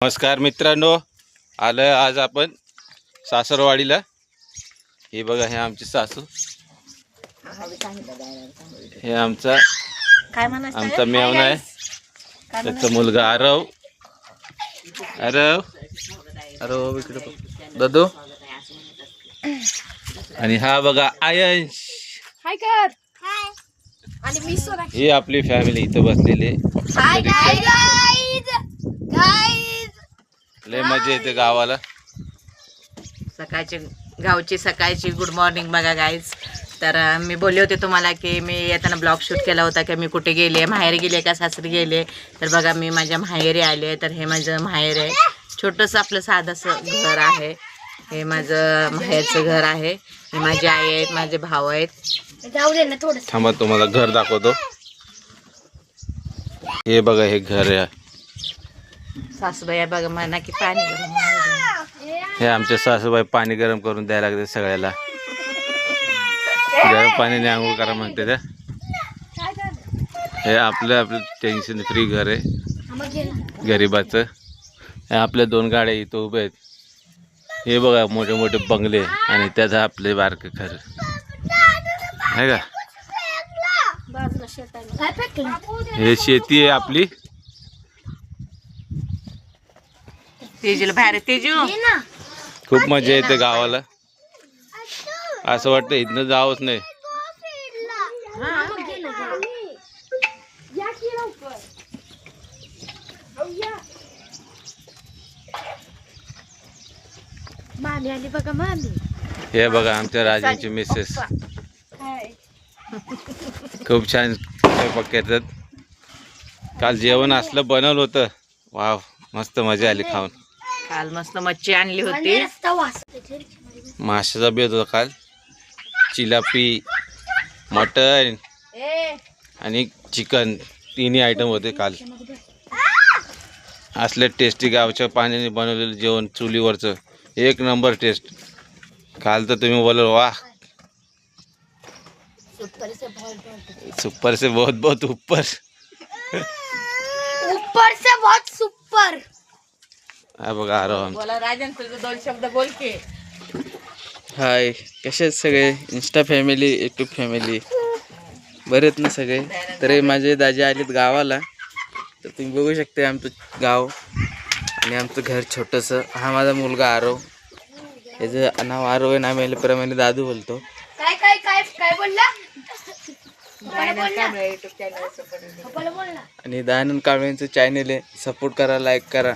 नमस्कार मित्रांनो, आलं आज आपण सासरवाडीला. हे बघा, हे आमची सासू, हे आमचा मेवना आहे, त्याचा मुलगा आरव. आरव इकडे दादू. आणि हा बघा आयंश. हाय कर. हाय. आणि मी सोना. ही आपली फॅमिली इथं बसलेली. Hi guys. लय मजा येते गावाला. सकाळची गुड मॉर्निंग बघा गाईज. तर मी बोलले होते तुम्हाला की मी येताना ब्लॉग शूट केला होता की मी कुठे गेले, माहेरी गेले का सासरी गेले. तर बघा मी माझ्या माहेरी आले. तर हे माझं माहेर आहे. छोटंसं आपलं साधंसं घर आहे. हे माझं माहेरचं घर आहे. हे माझी आई आहेत, माझे भाऊ आहेत. जाऊ दे ना थोडं. थांबा, तुम्हाला घर दाखवतो. हे बघा, हे घर आहे. सासूबाई बघा म्हणा की पाणी गरम. हे आमच्या सासूबाई पाणी गरम करून द्यायला लागते सगळ्याला. गरम पाण्याने आंघोळ करा म्हणते त्या. हे आपलं टेन्शन फ्री घर आहे गरीबाचं. हे आपल्या 2 गाड्या इथं उभे आहेत. हे बघा मोठे मोठे बंगले आणि त्याचं आपले बारकं घर आहे का. हे शेती आहे आपली. तेजूला बाहेर तेजू. खूप मजा येते गावाला. असं वाटतं इथनं जावंच नाही. मामी आली बघा. मामी हे बघा आमच्या राजांची मिसेस. खूप छान स्वयंपाक करतात. काल जेवण असलं बनवलं होतं. वाव, मस्त मजा आली खाऊन. काल मस्त मच्छी आणली होती. माशाचा बेत होता काल. चिलापी, मटन आणि चिकन, 3ही आयटम होते काल. असले टेस्टी गावच्या पाण्याने बनवलेलं जेवण, चुलीवरचं, 1 नंबर टेस्ट. काल तर तुम्ही बोल वाह, सुपर से बहुत बहुत ऊपर. ऊपर से बहुत सुपर. हा बघा आरो आमचा. बोला राजन, तुझे 2 शब्द बोल की. हाय, कसे आहेत सगळे? इंस्टा फॅमिली, यूट्यूब फॅमिली बरे आहेत ना सगळे? तर माझे दाजी आलेत गावाला. तर तुम्ही बघू शकता आमचं गाव आणि आमचं घर छोटंसं. हा माझा मुलगा आरव. याचं नाव आरव आहे ना, आम्ही प्रमाणे दादू बोलतो. काय काय काय काय बोलला? आणि दयानंद कांबळेंचं चॅनल आहे, सपोर्ट करा, लाईक करा.